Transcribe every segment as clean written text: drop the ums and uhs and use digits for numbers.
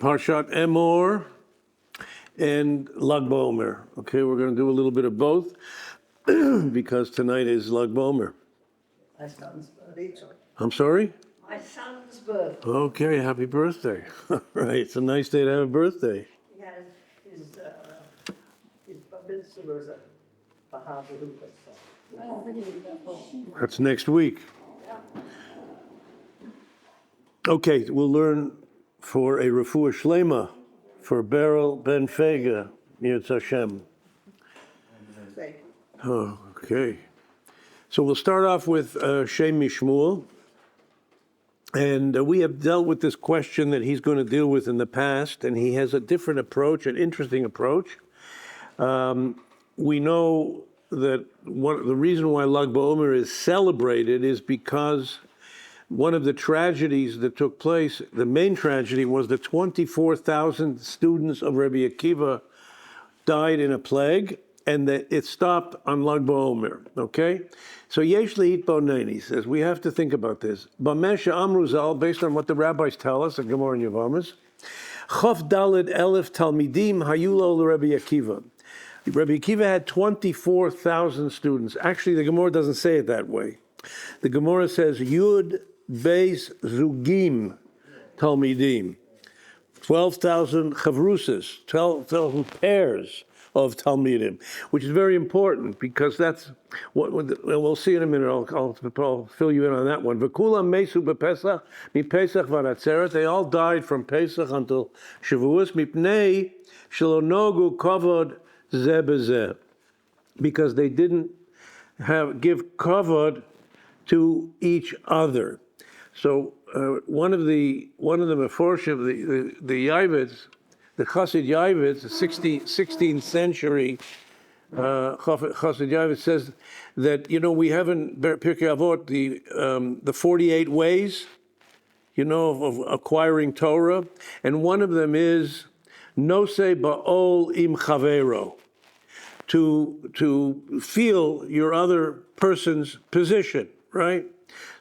Parshat Emor and Lag BaOmer. Okay, we're going to do a little bit of both because tonight is Lag BaOmer. My son's birthday. I'm sorry? My son's birthday. Okay, happy birthday. Right, it's a nice day to have a birthday. He has his bar mitzvah was a Bahadur. That's next week. Okay, we'll learn for a refuah shlema for Beryl Ben Fega, Yitz Hashem. Oh, okay. So we'll start off with Shem Mishmuel. And we have dealt with this question that he's going to deal with in the past, and he has a different approach, an interesting approach. We know that the reason why Lag BaOmer is celebrated is because one of the tragedies that took place, the main tragedy, was the 24,000 students of Rabbi Akiva died in a plague, and that it stopped on Lag BaOmer, okay? So Yesh Lehit Boneni says, we have to think about this. Bamesha Amruzal, based on what the rabbis tell us, the Gemara and Yavamas, Chof Daled Elef Talmidim Hayulo Rabbi Akiva. Rabbi Akiva had 24,000 students. Actually, the Gemara doesn't say it that way. The Gemara says, Yud Beis Zugim Talmidim. 12,000 chavrusas, 12,000 pairs of Talmidim, which is very important because that's what we'll see in a minute. I'll fill you in on that one. V'kulam mesu b'Pesach miPesach v'Atzeret. They all died from Pesach until Shavuos. Mipnei shelo nogu kavod zeh b'zeh, because they didn't give kavod to each other. So one of the Meforshim, the Yavits, the Chassid Yavits, the 16th century Chassid Yavits says that, we have in Pirkei Avot the 48 ways, of acquiring Torah, and one of them is Nosei Ba'ol Im Chavero, to feel your other person's position, right?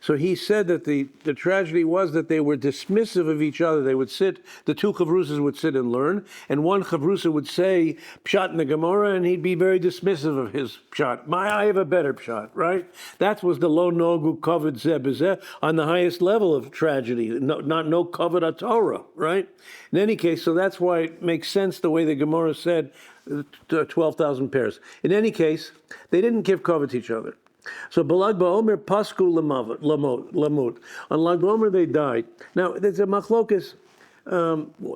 So he said that the tragedy was that they were dismissive of each other. They would sit, the two chavrusas would sit and learn, and one chavrusa would say pshat in the Gemara, and he'd be very dismissive of his pshat. I have a better pshat, right? That was the lo nogu kavod zeh b'zeh, on the highest level of tragedy, no kavod HaTorah, right? In any case, so that's why it makes sense the way the Gemara said 12,000 pairs. In any case, they didn't give kavod to each other. So Lag BaOmer pasku lamut. On Lag BaOmer they died. Now there's a machlokas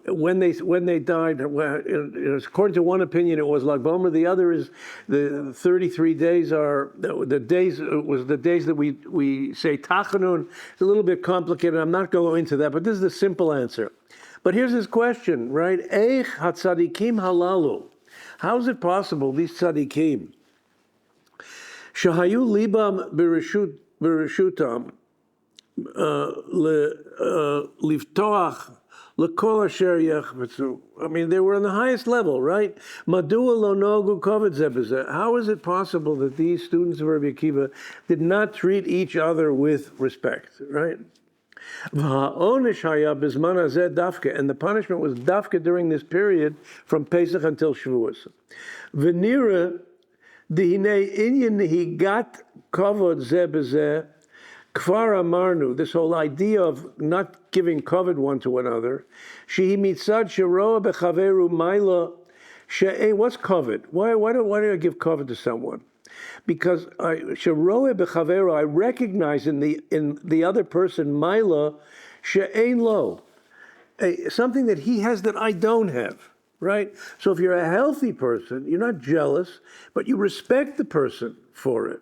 when they died. According to one opinion, it was Lag BaOmer. The other is the 33 days are the days. It was the days that we say Tachanun. It's a little bit complicated. I'm not going into that, but this is the simple answer. But here's his question, right? Eich hatzadikim halalu. How is it possible these tzadikim, Shahayu libam bereshutam livtoach lekol asher yachvetzu. I mean, they were on the highest level, right? Madua lo nogu kavod zeh b'zeh. How is it possible that these students of Rabbi Akiva did not treat each other with respect, right? V'ha'onish haya b'zman hazeh dafke, and the punishment was dafke during this period from Pesach until Shavuos. V'nira Dihine inyan he got kavod zeh b'zeh kfar amarnu. This whole idea of not giving kavod one to another. Shehi mitzad sheroa bechaveru maila she'e. What's kavod? Why do I give kavod to someone? Because sheroa bechaveru, I recognize in the other person maila she'ein lo, something that he has that I don't have. Right? So if you're a healthy person, you're not jealous, but you respect the person for it.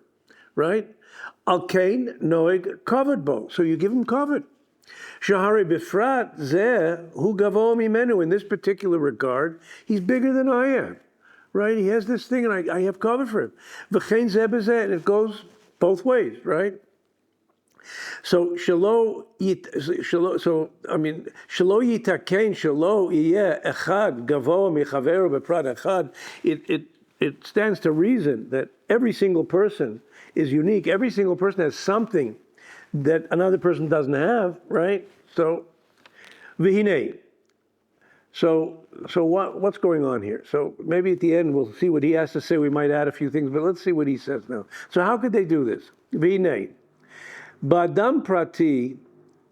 Right? Al kain noeg kavod bo. So you give him kavod. Shahari bifrat zeh hu gavo mimenu. In this particular regard, he's bigger than I am. Right? He has this thing, and I have kavod for him. V'chein zeh b'zeh, and it goes both ways. Right? So shelo yitakein shelo yeh echad gavo michaveru beprat echad. It stands to reason that every single person is unique. Every single person has something that another person doesn't have, right? So v'hinei So what's going on here? So maybe at the end we'll see what he has to say. We might add a few things, but let's see what he says now. So how could they do this? V'nei, ba'adam prati,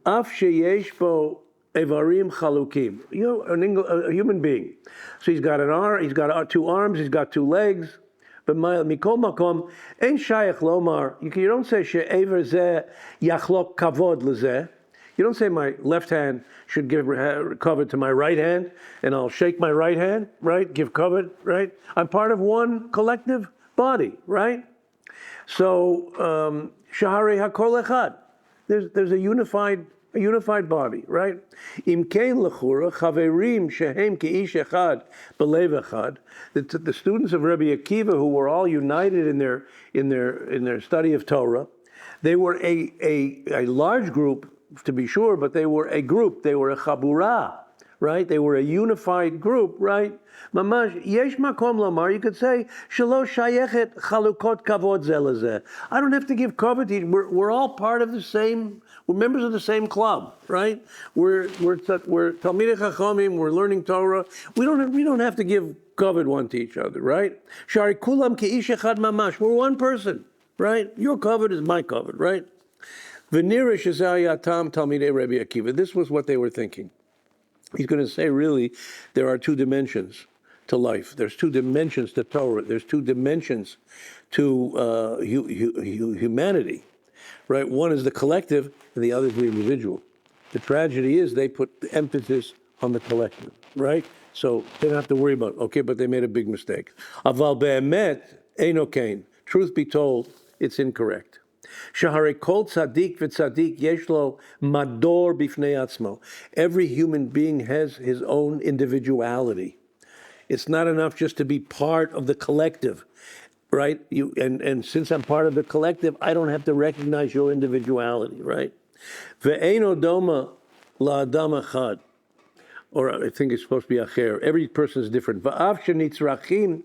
af sheyesh bo evarim chalukim. A human being. So he's got an arm, he's got two arms, he's got two legs. But mikol makom, ein shayach lomar. You don't say she'ever zeh yachlok kavod lezeh. You don't say my left hand should give cover to my right hand, and I'll shake my right hand, right? Give cover, right? I'm part of one collective body, right? So shahari hakol echad. There's a unified body, right? Im kein lechura chaverim shehem keish echad belev echad. The students of Rabbi Akiva, who were all united in their study of Torah, they were a large group, to be sure, but they were a group. They were a chabura, right? They were a unified group, right? Mamash yesh makom lamar. You could say shelo shayechet chalukot kavod zelazeh. I don't have to give kavod to you. We're all part of the same. We're members of the same club, right? We're Talmidei Chachamim. We're learning Torah. We don't have to give kavod one to each other, right? Shari kulam keish echad mamash. We're one person, right? Your kavod is my kavod, right? V'nira shezayatam Talmidei Rabbi Akiva. This was what they were thinking. He's going to say, really, there are two dimensions to life. There's two dimensions to Torah. There's two dimensions to humanity, right? One is the collective, and the other is the individual. The tragedy is they put the emphasis on the collective, right? So they don't have to worry about, okay, but they made a big mistake. Aval be'emet eino kain. Truth be told, it's incorrect. Shahare kol tzaddik v'tzaddik yeshlo mador bifnei atzmo. Every human being has his own individuality. It's not enough just to be part of the collective, right? And since I'm part of the collective, I don't have to recognize your individuality, right? Ve'eino doma la'adam echad. Or I think it's supposed to be acher. Every person is different. Va'av shenitzrachim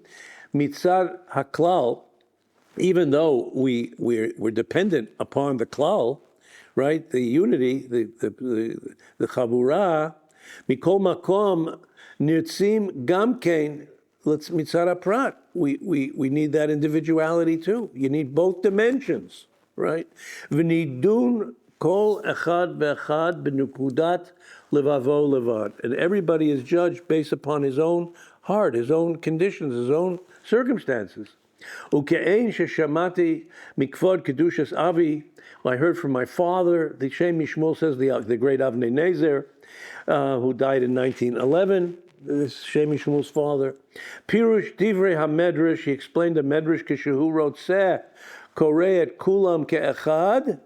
mitzad haklal. Even though we're dependent upon the klal, right? The unity, the chabura, mikol makom nirtzim gamkein mitzara prat. We need that individuality too. You need both dimensions, right? V'nidun kol echad ve'echad b'nukudat levavo levad. And everybody is judged based upon his own heart, his own conditions, his own circumstances. Uke'ein sheshamati mikvod kedushas avi. I heard from my father. The Shem Mishmul says the great Avnei Nezer, who died in 1911. This is Shem Mishmul's father. Pirush divrei hamedrash. He explained the medrash kishehu wrote seh korei et kulam ke'echad.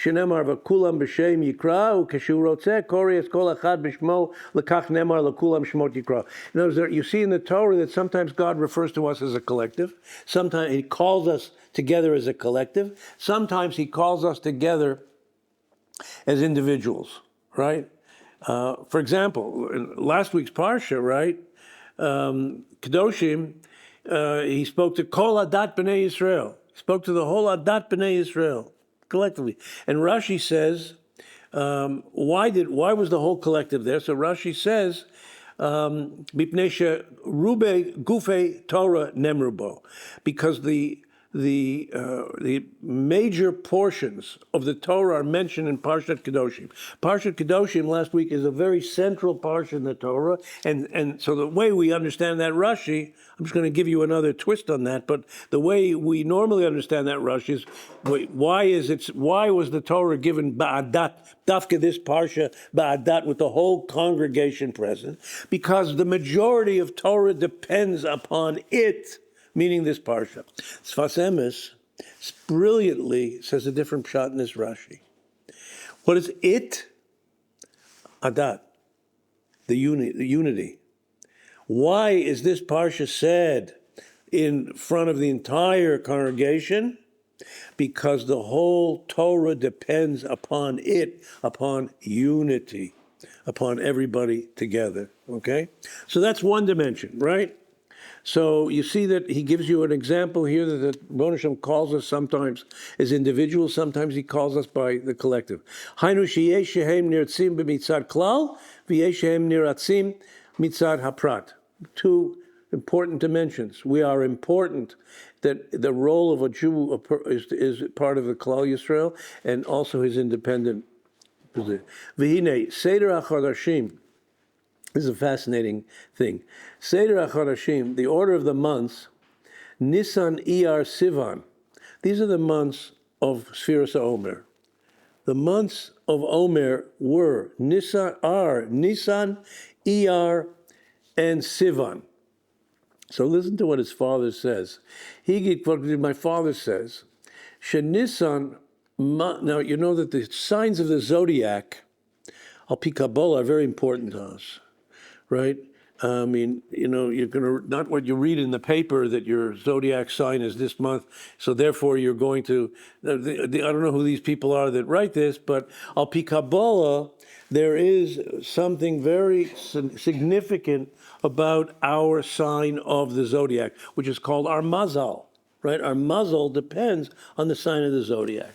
Shenemar v'kulam b'shem yikra, u'keshu rotzeh korei es kol echad b'shmo lekach nemar l'kulam shmot yikra. In other words, you see in the Torah that sometimes God refers to us as a collective. Sometimes He calls us together as a collective. Sometimes He calls us together as individuals, right? For example, in last week's Parsha, right? Kedoshim, he spoke to Kol Adat B'nai Yisrael. Spoke to the whole Adat B'nai Yisrael. Collectively. And Rashi says, why was the whole collective there? So Rashi says, Mipnei she'rubei gufei Torah nemrubo, because the major portions of the Torah are mentioned in Parshat Kedoshim. Parshat Kedoshim last week is a very central part in the Torah, and so the way we understand that Rashi, I'm just going to give you another twist on that, but the way we normally understand that Rashi is, why was the Torah given ba'adat, dafka this Parsha, ba'adat, with the whole congregation present? Because the majority of Torah depends upon it, meaning this Parsha. Sfas Emes brilliantly says a different pshat in this Rashi. What is it? Adat, the unity. Why is this Parsha said in front of the entire congregation? Because the whole Torah depends upon it, upon unity, upon everybody together, okay? So that's one dimension, right? So you see that he gives you an example here that Rebbeinu Shem calls us sometimes as individuals, sometimes he calls us by the collective. Hainu sheyesh shehem niratzim b'mitzad klal, v'yesh shehem niratzim mitzad haprat. Two important dimensions. We are important. That the role of a Jew is part of the Klal Yisrael and also his independent position. V'hinei Seder HaChodashim. This is a fascinating thing. Seder HaChodashim, the order of the months, Nisan, Iyar, Sivan. These are the months of Sfiras HaOmer. The months of Omer were Nisan, Iyar, and Sivan. So listen to what his father says. What my father says, Shenisan, now you know that the signs of the zodiac, al pi Kabbalah, are very important to us, right? I mean, you're going to, not what you read in the paper that your zodiac sign is this month, so therefore you're going to, I don't know who these people are that write this, but al pi Kabbalah, there is something very significant about our sign of the zodiac, which is called our mazal, right? Our mazal depends on the sign of the zodiac.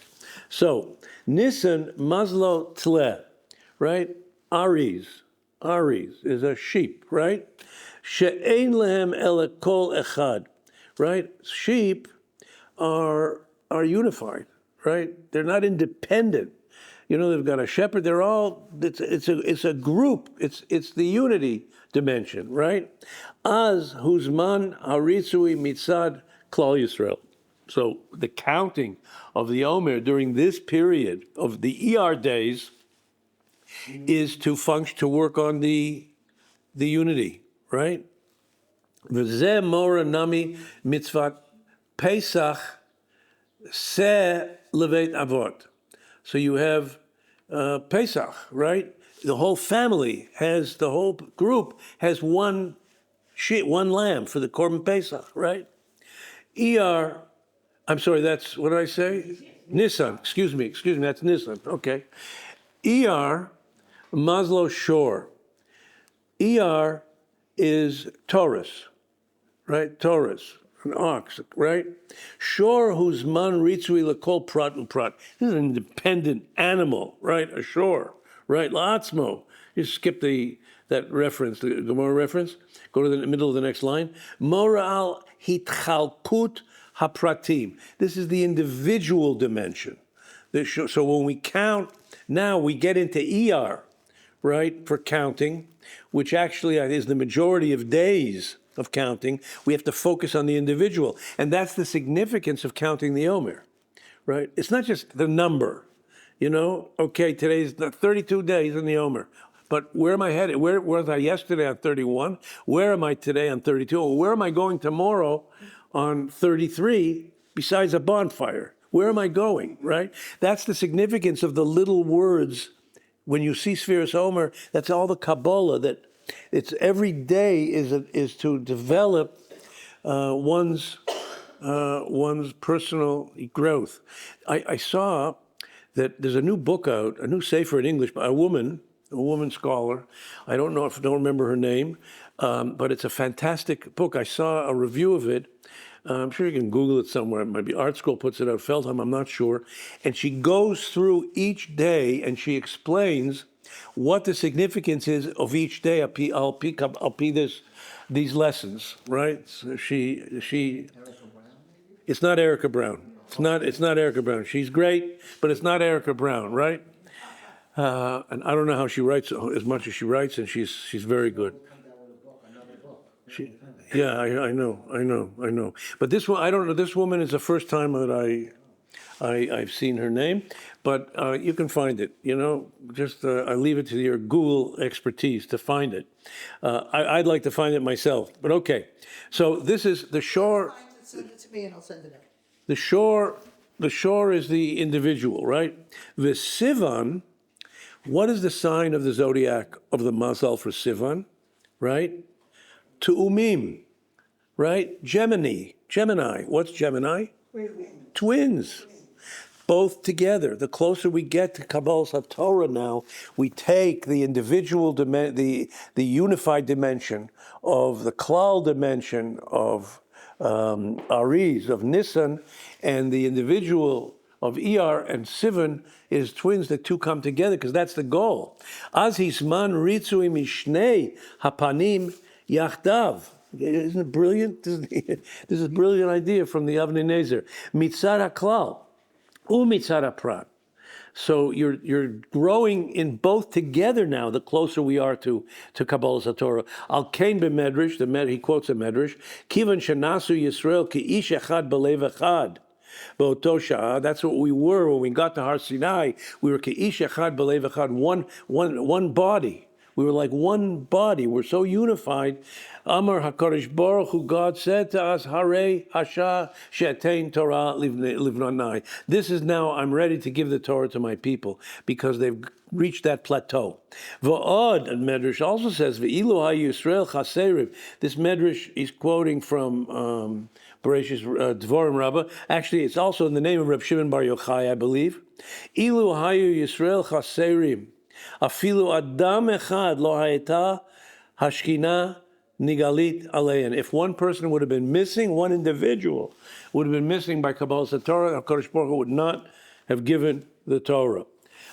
So, Nisan, Mazlo, Tle, right? Aries is a sheep, right? She'ein lehem ele kol echad, right? Sheep are unified, right? They're not independent. They've got a shepherd. They're all. It's a group. It's the unity dimension, right? Az huzman haritzui mitzad klal Yisrael. So the counting of the Omer during this period of the ER days is to function, to work on the unity, right? V'zeh mora nami mitzvat Pesach se levet avot. So you have Pesach, right? The whole group has one lamb for the Korban Pesach, right? I'm sorry, that's, what did I say? Nisan, excuse me, that's Nisan, okay. Maslow Shore. Is Taurus, right? Taurus, an ox, right? Shore whose man ritzui lekol prat uprat. This is an independent animal, right? A shore, right? La'atzmo. You skip that reference, the Gemara reference. Go to the middle of the next line. Moral hitchalkut hapratim. This is the individual dimension. So when we count, now we get into ER, right, for counting, which actually is the majority of days of counting. We have to focus on the individual. And that's the significance of counting the Omer, right? It's not just the number, okay, today's the 32 days in the Omer. But where am I headed? Where was I yesterday on 31? Where am I today on 32? Or where am I going tomorrow on 33 besides a bonfire? Where am I going, right? That's the significance of the little words. When you see Sfiras Omer, that's all the Kabbalah, that it's every day is to develop one's personal growth. I saw that there's a new book out, a new sefer in English by a woman scholar. I don't remember her name, but it's a fantastic book. I saw a review of it. I'm sure you can Google it somewhere. It might be Art School puts it out, Feldheim, I'm not sure. And she goes through each day and she explains what the significance is of each day. I'll pick these lessons, right? So she. It's not Erica Brown. It's not Erica Brown. She's great, but it's not Erica Brown, right? And I don't know how she writes as much as she writes, and she's very good. Yeah, I know. But this one, I don't know. This woman is the first time that I've seen her name, but you can find it. Just I leave it to your Google expertise to find it. I'd like to find it myself, but okay. So this is the shore. Send it to me and I'll send it out. The shore is the individual, right? The Sivan. What is the sign of the zodiac of the Mazal for Sivan, right? Tu'umim, right? Gemini. What's Gemini? Twins. Both together. The closer we get to Kabbalah's TORAH now, we take the individual the unified dimension of the Klal dimension of Aries, of Nisan, and the individual of Iyar and Sivan is twins. The two come together because that's the goal. Az hisman ritzui mishnei hapanim yachdav. Isn't it brilliant? This is a brilliant idea from the Avnei Nezer. Mitzad haklal u'mitzad haprat. So you're growing in both together now, the closer we are to Kabbalas HaTorah. Al Kain b'Medrash, he quotes a Medrash, Kivan shenasu Yisrael ki ish echad b'lev echad. B'oto sha'ah, that's what we were when we got to Har Sinai. We were ki ish echad b'lev echad, one body. We were like one body. We're so unified. Amar HaKadosh Baruch Hu, God said to us, Harei Hasha She'atein Torah Livnanai. This is now, I'm ready to give the Torah to my people because they've reached that plateau. V'od, Medrash also says, V'ilu HaYisrael Chaserim. This Medrash is quoting from Bereshis Dvorim Rabbah. Actually, it's also in the name of Reb Shimon Bar Yochai, I believe. Ilu Hayu Yisrael Chaserim. Afilu Adam Echad Lo Hayeta Hashkina Nigalit Alein. If one person would have been missing, one individual would have been missing by Kabbalas HaTorah, HaKadosh Baruch Hu would not have given the Torah.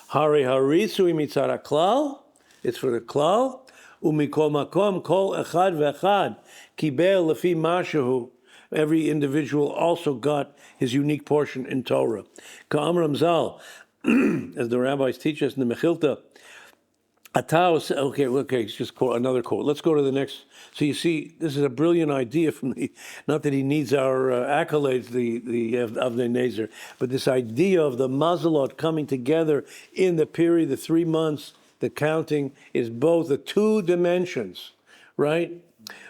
Hari Harisui Mitzad HaKlal, it's for the Klal. Umikol Makom Kol Echad Ve'echad Kibel Lefi Mashahu. Every individual also got his unique portion in Torah. Ka'am Ramzal, as the rabbis teach us in the Mechilta, okay, it's just another quote. Let's go to the next. So you see, this is a brilliant idea from not that he needs our accolades, the Avnei Nezer, but this idea of the Mazalot coming together in the period, the 3 months, the counting is both the two dimensions, right?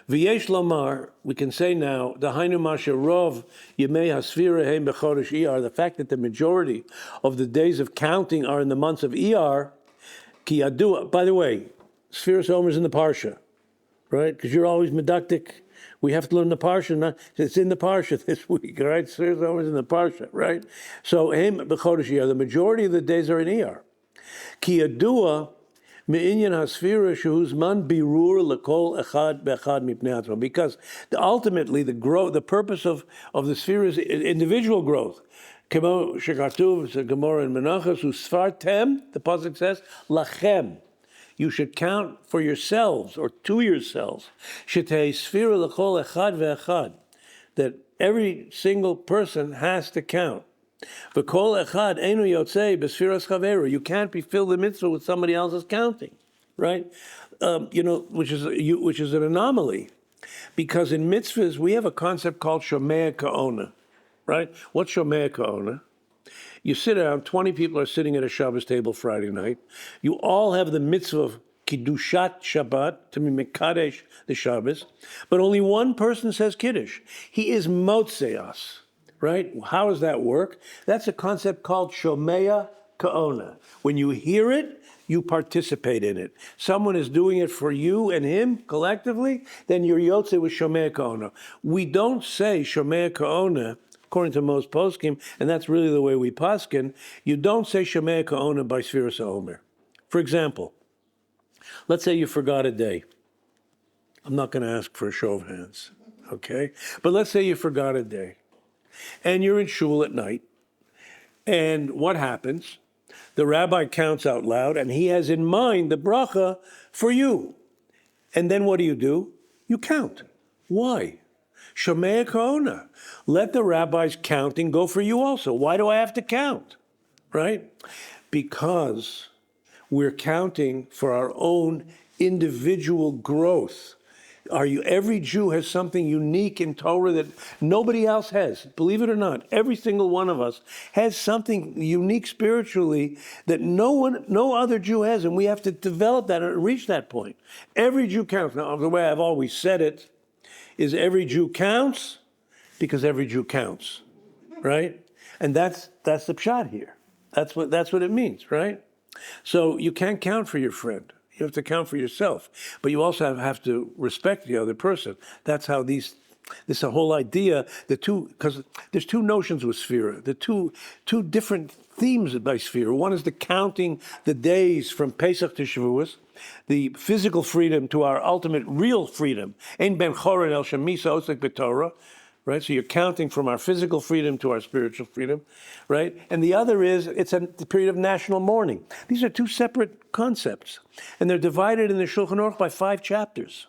V'yesh lamar, we can say now, Dahainu masharov yemei hasfira heim b'chodesh Iyar, the fact that the majority of the days of counting are in the months of Iyar, ki yadua. By the way, Sfiras Omer is in the Parsha, right? Because you're always medactic. We have to learn the Parsha. It's in the Parsha this week, right? Sfiras Omer is in the Parsha, right? So heim b'chodesh Iyar, the majority of the days are in Iyar. Ki yadua. Because ultimately the purpose of the sphere is individual growth. The pasuk says, Lachem. You should count for yourselves or to yourselves. That every single person has to count. You can't be filled the mitzvah with somebody else's counting, right? Which is an anomaly, because in mitzvahs we have a concept called shomea ka'ona, right? What's shomea ka'ona? You sit down, 20 people are sitting at a Shabbos table Friday night. You all have the mitzvah of Kiddushat Shabbat, to be Mekadesh the Shabbos, but only one person says Kiddush. He is Motzeas. Right? How does that work? That's a concept called Shomea Ka'ona. When you hear it, you participate in it. Someone is doing it for you and him collectively, then you're Yotze with Shomea Ka'ona. We don't say Shomea Ka'ona, according to most poskim, and that's really the way we paskin, you don't say Shomea Ka'ona by Sfiras Omer. For example, let's say you forgot a day. I'm not going to ask for a show of hands, okay? But let's say you forgot a day. And you're in shul at night, and what happens? The rabbi counts out loud, and he has in mind the bracha for you. And then what do? You count. Why? Shomea Ka'ona. Let the rabbi's counting go for you also. Why do I have to count? Right? Because we're counting for our own individual growth. Every Jew has something unique in Torah that nobody else has. Believe it or not, every single one of us has something unique spiritually that no other Jew has, and we have to develop that and reach that point. Every Jew counts. Now, the way I've always said it is every Jew counts because every Jew counts, right? And that's the pshat here. That's what it means, right? So you can't count for your friend. You have to count for yourself, but you also have to respect the other person. That's how this whole idea, because there's two notions with Sphira, the two different themes by Sphira. One is the counting the days from Pesach to Shavuos, the physical freedom to our ultimate real freedom. Ein ben chorin el shemisa osek b'Torah, right? So you're counting from our physical freedom to our spiritual freedom, right? And the other is it's a period of national mourning. These are two separate concepts, and they're divided in the Shulchan Aruch by 5 chapters.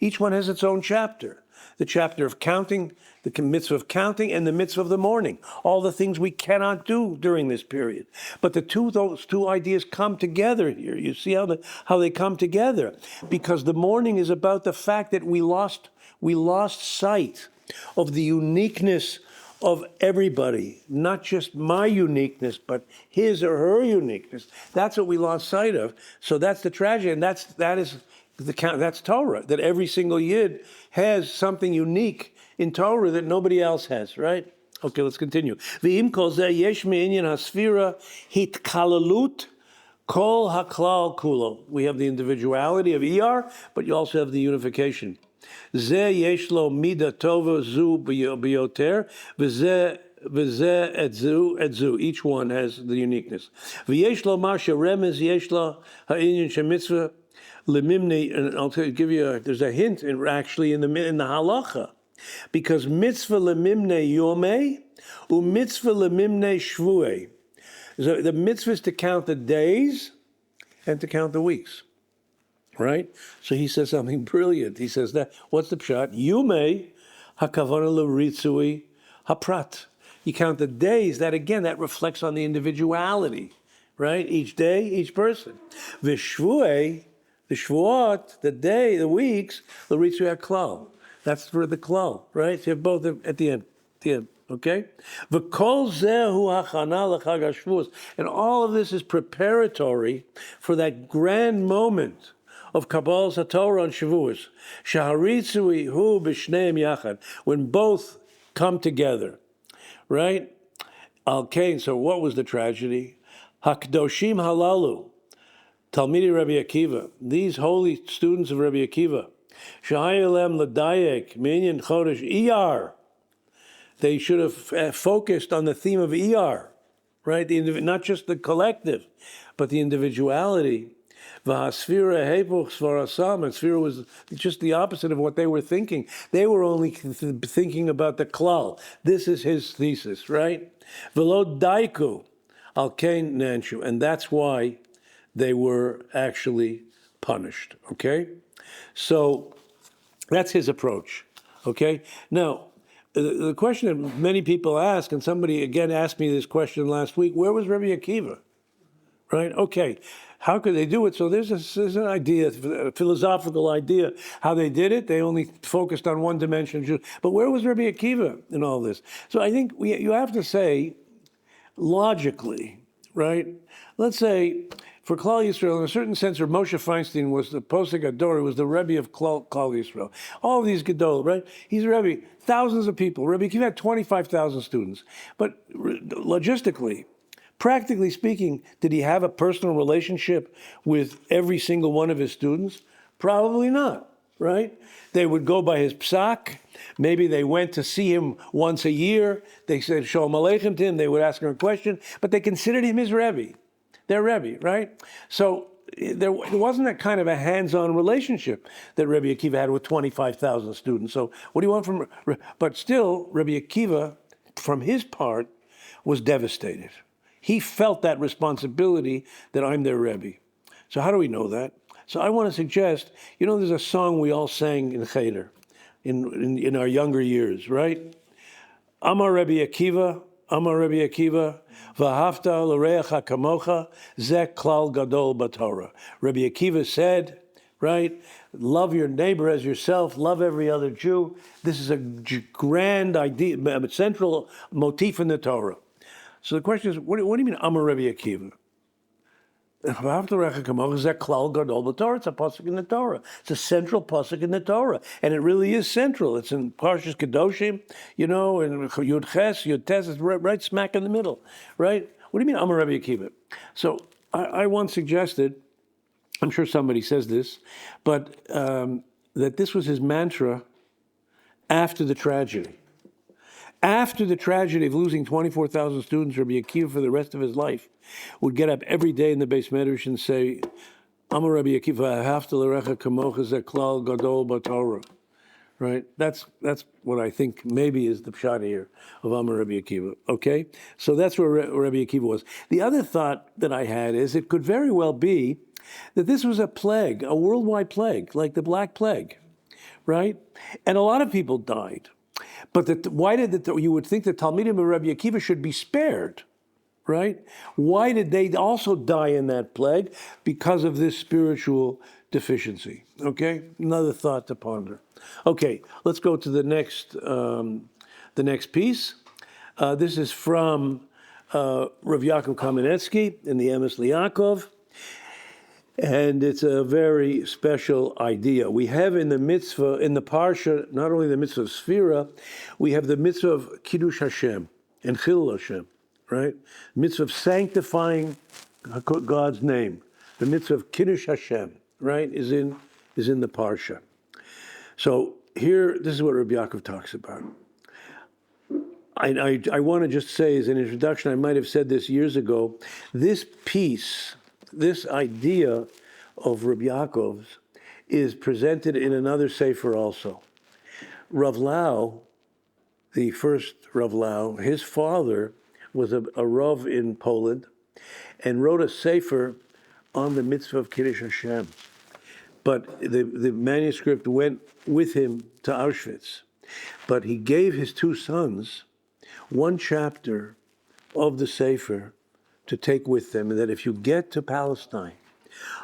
Each one has its own chapter. The chapter of counting, the mitzvah of counting, and the mitzvah of the mourning. All the things we cannot do during this period. But those two ideas come together here. You see how they come together. Because the mourning is about the fact that we lost sight of the uniqueness of everybody, not just my uniqueness, but his or her uniqueness. That's what we lost sight of. So that's the tragedy, and that's Torah, that every single Yid has something unique in Torah that nobody else has, right? Okay, let's continue. V'im kol zeh yesh me'inyan hasfira hitkalalut kol haklal kulo. We have the individuality of ER, but you also have the unification. Zeh yesh lo mida tova zu biyoter, v'zeh etzu. Each one has the uniqueness. V'yesh lo masha remez yesh lo ha'inyan shemitzvah lemimne. And I'll give you there's a hint actually in the halacha, because mitzvah lemimne yomei u'mitzvah lemimne shvuei. So the mitzvah is to count the days and to count the weeks. Right? So he says something brilliant. He says that, what's the pshat? Yume hakavana l'ritzui haprat. You count the days, that reflects on the individuality, right? Each day, each person. V'shvuei, the shvuot, the day, the weeks, l'ritzui haklal. That's for the klal, right? So you have both at the end. Okay? V'kol zehu hachana l'chag hashvuos. And all of this is preparatory for that grand moment of Kabbalah's Torah on Shavuos, Shaharitzui hu b'shneim yachad, when both come together, right? Okay, so what was the tragedy? Hakdoshim halalu, Talmidi Rabbi Akiva, these holy students of Rabbi Akiva, Shahayelem l'dayek minyan chodesh iyar. They should have focused on the theme of iyar, right? Not just the collective, but the individuality. V'hasfira hepuch svarasam, and Sfira was just the opposite of what they were thinking. They were only thinking about the klal. This is his thesis, right? V'lo daiku al kein nanshu, and that's why they were actually punished, okay? So that's his approach, okay? Now, the question that many people ask, and somebody again asked me this question last week, where was Rabbi Akiva? Right? Okay. How could they do it? So there's an idea, a philosophical idea, how they did it. They only focused on one dimension. But where was Rabbi Akiva in all this? So I think you have to say, logically, right? Let's say, for Klal Yisrael, in a certain sense, Moshe Feinstein was the Posek Ador, he was the Rebbe of Klal Yisrael. All of these Gedol, right? He's a Rebbe, thousands of people. Rabbi Akiva had 25,000 students. But logistically, practically speaking, did he have a personal relationship with every single one of his students? Probably not, right? They would go by his psak. Maybe they went to see him once a year. They said Shalom Aleichem to him. They would ask him a question, but they considered him his Rebbe, their Rebbe, right? So there wasn't that kind of a hands-on relationship that Rabbi Akiva had with 25,000 students. So what do you want from? But still, Rabbi Akiva, from his part, was devastated. He felt that responsibility that I'm their Rebbe. So how do we know that? So I want to suggest, there's a song we all sang in Cheder, in our younger years, right? Amar Rabbi Akiva, v'ahavta l'reacha kamocha, zeh klal gadol b'Torah. Rabbi Akiva said, right, love your neighbor as yourself, love every other Jew. This is a grand idea, a central motif in the Torah. So the question is, what do you mean, Amar Rabbi Akiva? It's a pasuk in the Torah. It's a central pasuk in the Torah, and it really is central. It's in Parshat Kedoshim, and Yud Ches, Yud Tes, it's right smack in the middle, right? What do you mean, Amar Rabbi Akiva? So I once suggested, I'm sure somebody says this, but that this was his mantra after the tragedy. After the tragedy of losing 24,000 students, Rabbi Akiva, for the rest of his life, would get up every day in the Beis Medrash and say, Amar Rabbi Akiva, hafta l'recha kamocha zeh klal gadol b'Torah. right? That's what I think maybe is the pshat here of Amar Rabbi Akiva. Okay, so that's where Rabbi Akiva was. The other thought that I had is it could very well be that this was a plague, a worldwide plague, like the Black Plague, right? And a lot of people died. But why did you would think the Talmidim of Rabbi Akiva should be spared, right? Why did they also die in that plague? Because of this spiritual deficiency. Okay, another thought to ponder. Okay, let's go to the next piece. This is from Rav Yaakov Kamenetsky in the Emes Liakov. And it's a very special idea. We have in the mitzvah, in the Parsha, not only the mitzvah of Sphira, we have the mitzvah of Kiddush Hashem and Chilul Hashem, right? Mitzvah of sanctifying God's name. The mitzvah of Kiddush Hashem, right, is in the Parsha. So here, this is what Rabbi Yaakov talks about. I want to just say as an introduction, I might have said this years ago, this piece, this idea of Rabbi Yaakov's is presented in another sefer also. Rav Lau, the first Rav Lau, his father was a Rav in Poland and wrote a sefer on the mitzvah of Kiddush Hashem. But the manuscript went with him to Auschwitz. But he gave his two sons one chapter of the sefer to take with them, and that if you get to Palestine,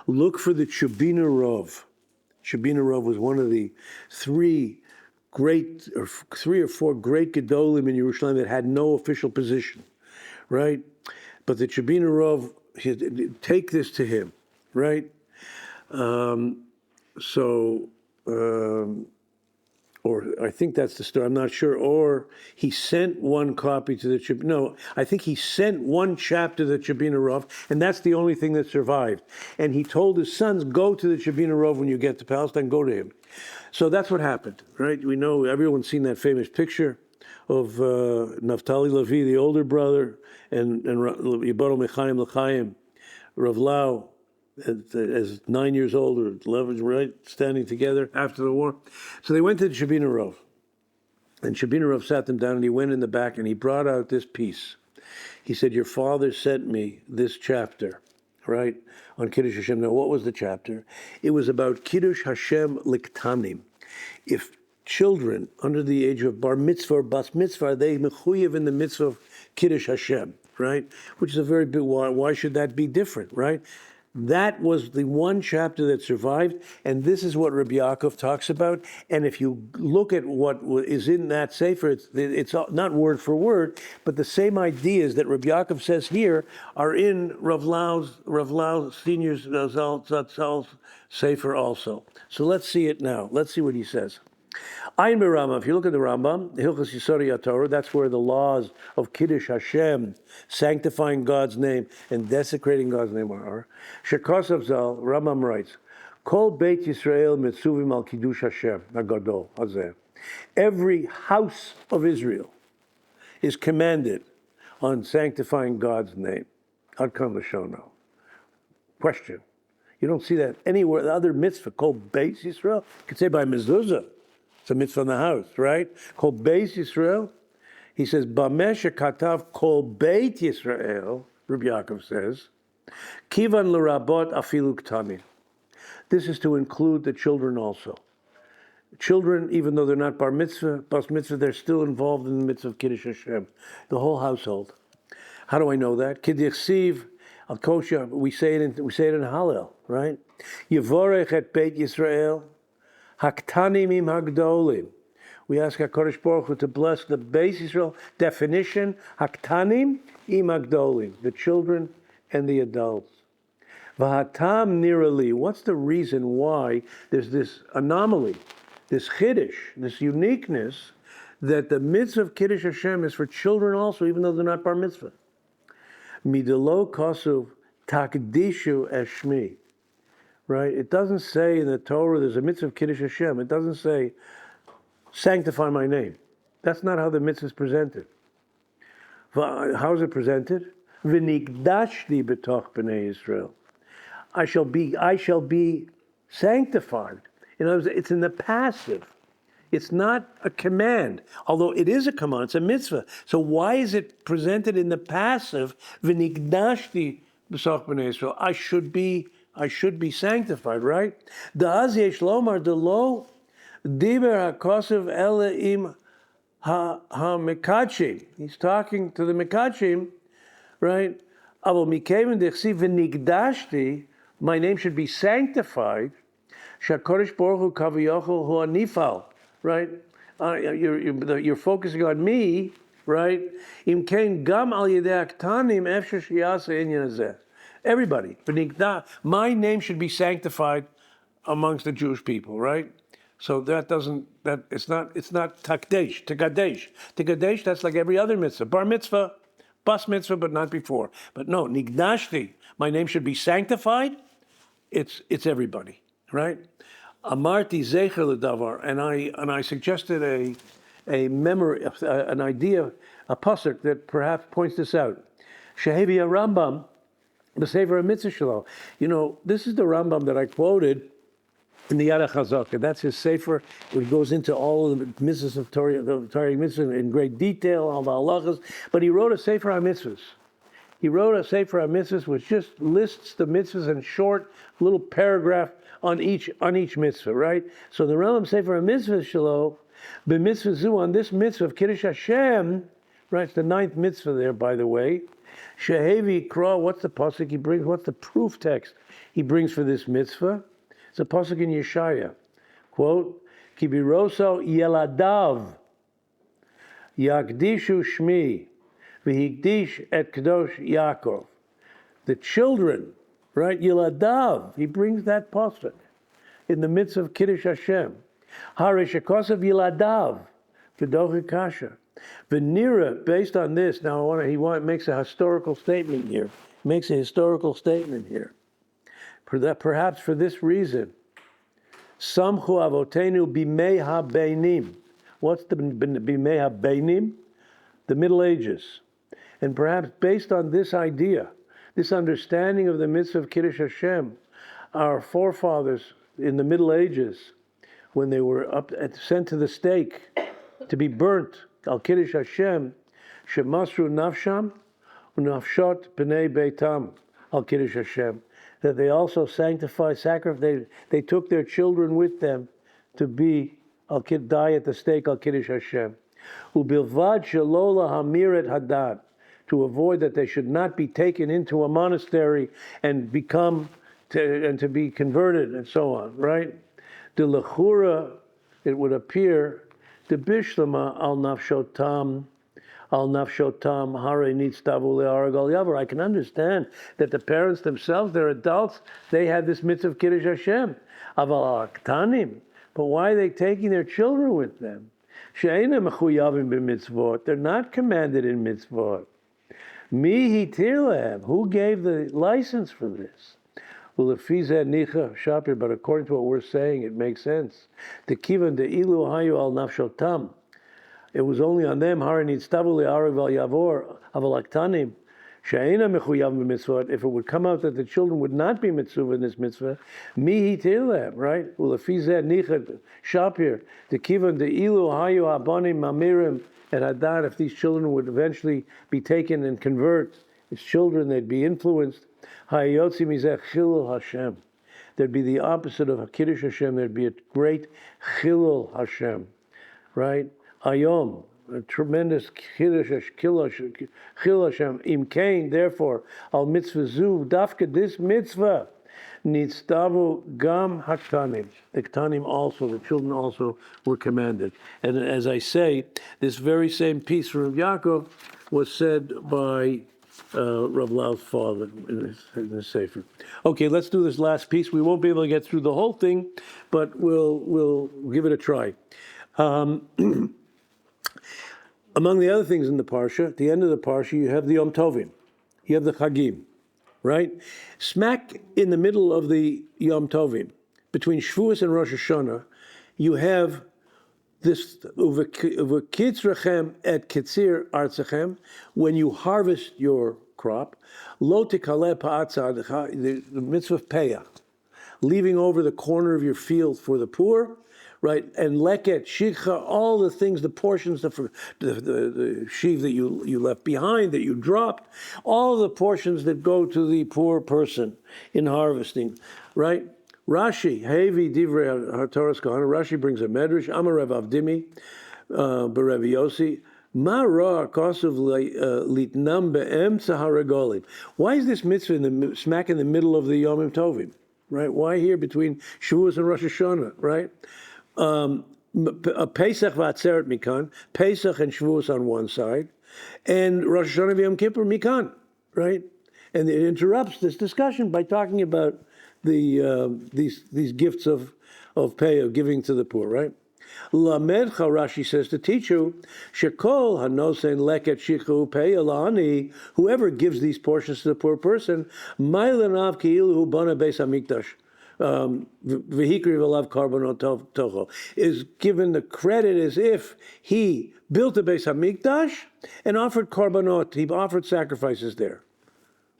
look for the Chibina Rov. Chibina Rov was one of the three or four great Gedolim in Yerushalayim that had no official position, right? But the Chibina Rov, take this to him, right? Or I think that's the story, I'm not sure, or he sent one copy to the Chibina. No, I think he sent one chapter to the Chibina Rov, and that's the only thing that survived. And he told his sons, go to the Chibina Rov when you get to Palestine, go to him. So that's what happened, right? We know, everyone's seen that famous picture of Naftali Levi, the older brother, and Yibaro Mechaim L'chaim, Rav Lau, as 9 years old or 11, right, standing together after the war. So they went to the Chibina Rov. And Chibina Rov sat them down, and he went in the back and he brought out this piece. He said, your father sent me this chapter, right, on Kiddush Hashem. Now, what was the chapter? It was about Kiddush Hashem Liktanim. If children under the age of bar mitzvah or bas mitzvah, are they mechuyev in the mitzvah of Kiddush Hashem, right? Which is a very big, why should that be different, right? That was the one chapter that survived, and this is what Rabbi Yaakov talks about. And if you look at what is in that sefer, it's not word for word, but the same ideas that Rabbi Yaakov says here are in Rav Lau Senior's Zatzal's sefer also. So let's see it now. Let's see what he says. Ayin Rambam. If you look at the Rambam, the Hilchos Yisodei HaTorah, that's where the laws of Kiddush Hashem, sanctifying God's name and desecrating God's name are. Shekosav Zal, Rambam writes, Kol Beit Yisrael mitzuvim al Kiddush Hashem, Agadol, Hazeh. Every house of Israel is commanded on sanctifying God's name. Ad kan l'shono. Question. You don't see that anywhere. The other mitzvah, Kol Beit Yisrael, you could say by mezuzah. It's a mitzvah in the house, right? Called Beis Yisrael. He says, Bamesha Katav Kol Beit Yisrael, Rabbi Yaakov says, Kivan l'rabot afilu ktanim. This is to include the children also. Children, even though they're not bar mitzvah, bas mitzvah, they're still involved in the mitzvah of Kiddush Hashem. The whole household. How do I know that? K'dichsiv al kosher. We say it in Hallel, right? Yevorech et Beit Yisrael. Haktanim im hagdolim. We ask HaKadosh Baruch Hu to bless the Beis Yisrael. Definition, Haktanim im hagdolim, the children and the adults. V'hatam nirali. What's the reason why there's this anomaly, this chiddush, this uniqueness, that the mitzvah of Kiddush Hashem is for children also, even though they're not bar mitzvah? Midelo kosuv takdishu eshmi. Right? It doesn't say in the Torah there's a mitzvah of Kiddush Hashem. It doesn't say, sanctify my name. That's not how the mitzvah is presented. How is it presented? V'nikdashti b'toch b'nei Yisrael. I shall be sanctified. In other words, it's in the passive. It's not a command, although it is a command, it's a mitzvah. So why is it presented in the passive, v'nigdashti b'soch b'nei Yisrael? I should be sanctified, right? Da'az yesh lomar delo diber hakosev ele im ha-mekachim. He's talking to the mekachim, right? Avo mikeven dechsi v'nigdashti, my name should be sanctified. Shakodesh Baruch Hu Kaviyachol Hu Anifal, right? You're focusing on me, right? Im kein gam al yedei aktanim efshar sheyasa inyan hazeh. Everybody, my name should be sanctified amongst the Jewish people, right? So it's not takdesh, tekadesh. Tekadesh, that's like every other mitzvah. Bar mitzvah, bas mitzvah, but not before. But no, nigdashti, my name should be sanctified. It's everybody, right? Amarti zecher ledavar, and I suggested a memory, an idea, a pasuk that perhaps points this out. Shehevi Rambam, the Sefer HaMitzvah Shalom. You know, this is the Rambam that I quoted in the Yad HaChazaka. That's his Sefer. It goes into all of the mitzvahs of Torah mitzvah in great detail, all the halachas. But he wrote a Sefer HaMitzvahs. He wrote a Sefer HaMitzvahs which just lists the mitzvahs in short little paragraph on each mitzvah, right? So the Rambam Sefer HaMitzvahs Shalom, b'mitzvah zu, on this mitzvah of Kiddush Hashem, right? It's the 9th mitzvah there, by the way. Shehevi Kra, what's the pasuk he brings? What's the proof text he brings for this mitzvah? It's a pasuk in Yeshaya. Quote, Ki biroso yeladav yakdishu shmi v'hikdish et kadosh Yaakov. The children, right? Yeladav. He brings that pasuk in the midst of Kiddush Hashem. Harish akosav yeladav v'dochi kasha. Venira, based on this, now he makes a historical statement here. Makes a historical statement here. Perhaps for this reason, Samchu avotenu bimei ha-beinim. What's the bimei ha-beinim? The Middle Ages. And perhaps based on this idea, this understanding of the mitzvah of Kiddush Hashem, our forefathers in the Middle Ages, when they were sent to the stake to be burnt, al Kiddush Hashem, shemasru nafsham unafshot b'nei beitam al Kiddush Hashem, that they also sacrifice. They took their children with them to die at the stake al Kiddush Hashem. Ubilvad shalola hamiret hadat, to avoid that they should not be taken into a monastery and to be converted and so on. Right? The lechura, it would appear, the bishlama al nafshotam hare nitztavu le'arag al yavar. I can understand that the parents themselves, they're adults, they had this mitzvah of Kiddush Hashem. Aval aktanim, but why are they taking their children with them? She'ena mechuyavim b'mitzvot. They're not commanded in mitzvot. Mi hitir lehem. Who gave the license for this? Well, Shapir, but according to what we're saying, it makes sense. The kivan de ilu hayu al nafshotam. It was only on them. If it would come out that the children would not be mitzvah in this mitzvah, right? Well, Shapir, the kivan de ilu hayu abanim mamirim and hadat. If these children would eventually be taken and convert as children, they'd be influenced. There'd be the opposite of Kiddush Hashem. There'd be a great Chilul Hashem, right? Ayom, a tremendous Chilul Hashem. Im Kain, therefore, al mitzvah zu, dafka, this mitzvah, nitztavu gam haktanim. The ktanim also, the children also were commanded. And as I say, this very same piece from Yaakov was said by Rav Lau's father in the Sefer. Okay, let's do this last piece. We won't be able to get through the whole thing, but we'll give it a try. Among the other things in the Parsha, at the end of the Parsha, you have the Yom Tovim. You have the Chagim, right? Smack in the middle of the Yom Tovim, between Shavuos and Rosh Hashanah, you have this uvekitzrechem et kitzir artzachem, when you harvest your crop, lo tikale pa'atzad, the mitzvah of payah, leaving over the corner of your field for the poor, right? And leket, shikha, all the things, the portions, the sheaf that you left behind, that you dropped, all the portions that go to the poor person in harvesting, right? Rashi, Hevi Divrei HaTorah's Kohana, Rashi brings a medrash, Amarev Avdimi, Berev Yossi, Ma ra kosuv litnam be'emtza haragolim. Why is this mitzvah smack in the middle of the Yomim Tovim? Right? Why here between Shavuos and Rosh Hashanah? Right? Pesach v'atzeret mikan, Pesach and Shavuos on one side, and Rosh Hashanah v'Yom Kippur mikan. Right? And it interrupts this discussion by talking about these gifts of pay, of giving to the poor. Right? Lamedcha, Rashi says, to teach you, Shekol hanosen leket shichu pei elani, whoever gives these portions to the poor person, Mailanav ki'ilu hu bana beis hamikdash, v'hikri v'lav karbonot tocho, is given the credit as if he built a beis hamikdash and offered karbonot, he offered sacrifices there.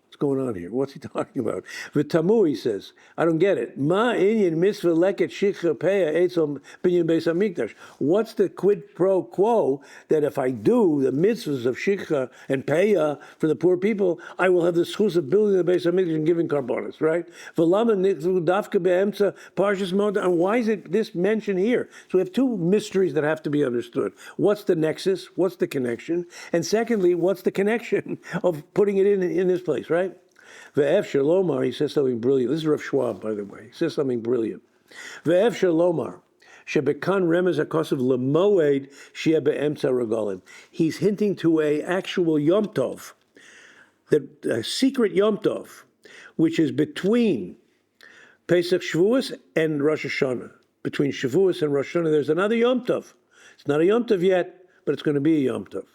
What's going on here? What's he talking about? V'tamu, he says, I don't get it. Ma inyan mitzvah leket shikha peya etzom binyan beis hamikdash. What's the quid pro quo that if I do the mitzvahs of shikha and peya for the poor people, I will have the schus of building the beis hamikdash and giving karbonos, right? V'lama nitzvu dafka be'emtza parshas moda. And why is it this mentioned here? So we have two mysteries that have to be understood. What's the nexus? What's the connection? And secondly, what's the connection of putting it in this place, right? Ve'ef shalomar, he says something brilliant. This is Rav Schwab, by the way. He says something brilliant. Ve'ef shalomar, shebekan remez hakosav lemoed shea be'emtza regalim. He's hinting to a actual Yom Tov, a secret Yom Tov, which is between Pesach Shavuos and Rosh Hashanah. Between Shavuos and Rosh Hashanah, there's another Yom Tov. It's not a Yom Tov yet, but it's going to be a Yom Tov.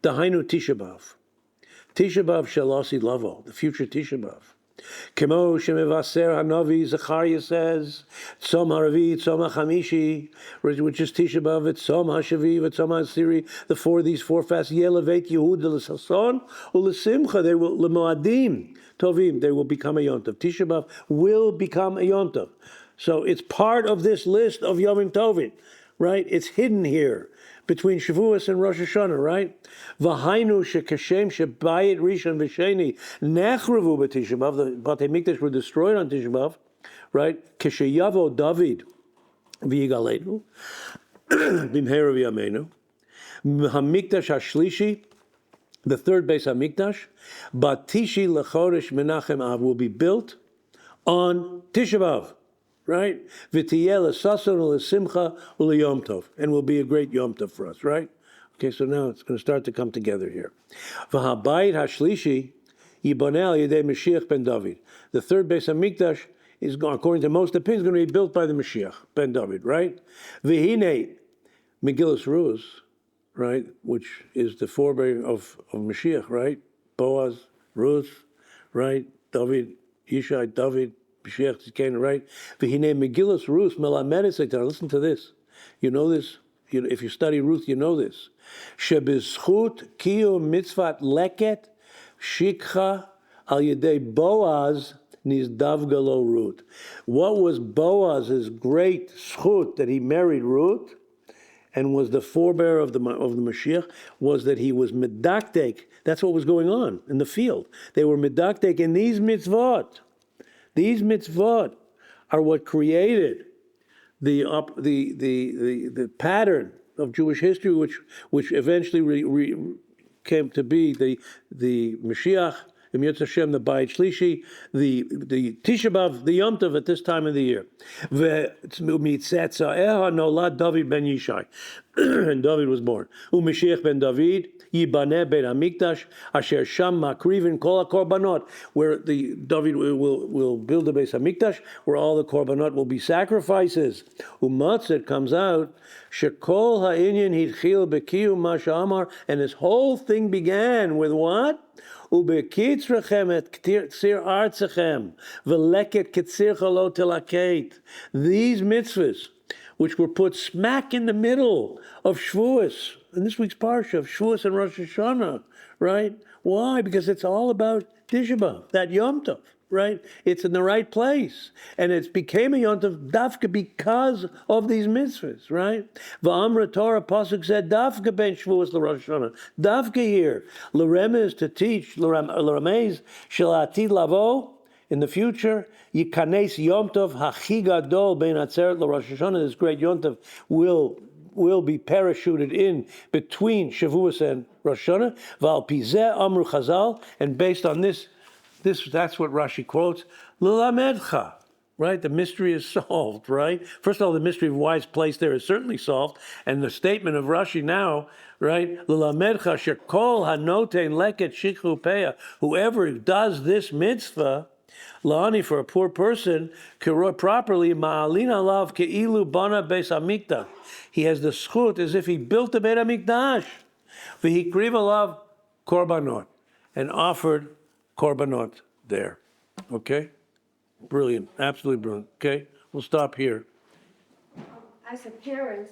Dahainu Tisha B'Av. Tisha B'Av Shalasi Lavo, the future Tisha B'Av. Kemo Shemevaser Hanavi, Zechariah says, Tzom Haravi, Tzom HaChamishi, which is Tisha B'Av, Tzom HaShaviv, Tzom HaSiri, these four fasts, Yelevet Yehuda L'Sason, U'Lesimcha, they will, L'Moadim, Tovim, they will become a Yom Tov. Tisha B'Av will become a Yom Tov. So it's part of this list of Yomim Tovim, right? It's hidden here between Shavuos and Rosh Hashanah, right? V'hainu shekashem shebayit rishon v'sheni nechravu b'Tisha B'Av. The Batei Mikdash were destroyed on Tisha B'Av, right? Kesheyavo David v'yigalenu b'mhera v'yameinu hamikdash hashlishi, the third Beis Hamikdash, batishi lechoresh Menachem Av, will be built on Tisha B'Av. Right? V'tiyeh l'sason u'lesimcha u'leyom tov, and will be a great Yom Tov for us, right? Okay, so now it's going to start to come together here. V'habayit hashlishi yiboneh al yedei Mashiach ben David. The third Beis Hamikdash is, according to most opinions, going to be built by the Mashiach ben David, right? V'hinei Megillas Ruz, right, which is the forebearer of Mashiach, right? Boaz, Ruth, right? David, Yishai, David, Mashiach came, right? V'hinei Megillas Ruth melamedes eitan. Listen to this. You know this. If you study Ruth, you know this. Shebizchut kiyum mitzvat leket shikha al yedei Boaz nizdavgalo Ruth. What was Boaz's great zchut that he married Ruth and was the forebearer of the Mashiach, was that he was medaktek. That's what was going on in the field. They were medaktek in these mitzvot. These mitzvot are what created the pattern of Jewish history, which eventually came to be the Mashiach, the Yetz Hashem, the Bayit Shlishi, the Tisha B'Av, the Yom Tov at this time of the year. Nolad David ben Yishai, and David was born. Mashiach ben David. Yibaneh Beit Hamikdash, Asher Sham Makrivin Kol HaKorbanot, where the David will build the Beis Hamikdash, where all the Korbanot will be sacrifices. Umatzet comes out, Shekol Ha'inyan Hitchil B'Kiyum Masha Amar, and this whole thing began with what? Ubekitzrechem et ktsir artzechem, v'leket ktsir chalo telaket. These mitzvahs, which were put smack in the middle of Shavuos, in this week's Parsha of Shavuos and Rosh Hashanah, right? Why? Because it's all about Tisha B'Av, that Yom Tov. right? It's in the right place. And it became a yontif dafka because of these mitzvahs, right? V'amra Torah pasuk said dafka ben Shavuos l'Rosh Hashanah. Dafka here. L'remez to teach, l'remez shel atid lavo, in the future, Yikanes Yom Tov Hachi Gadol Bein Atzeret LaRosh Hashanah. This great Yom Tov will be parachuted in between Shavuos and Rosh Hashanah. Val Pizeh Amru Chazal, and based on that's what Rashi quotes. L'lamedcha, right? The mystery is solved, right? First of all, the mystery of why it's placed there is certainly solved, and the statement of Rashi now, right? L'lamedcha shekol hanotein leket shikhu peah. Whoever does this mitzvah. La'ani, for a poor person, properly, ma'alin alav ke'ilu bana beis hamikdash. He has the schut as if he built a Beit HaMikdash. V'hikriv alav korbanot, and offered korbanot there. Okay? Brilliant. Absolutely brilliant. Okay? We'll stop here. As a parent,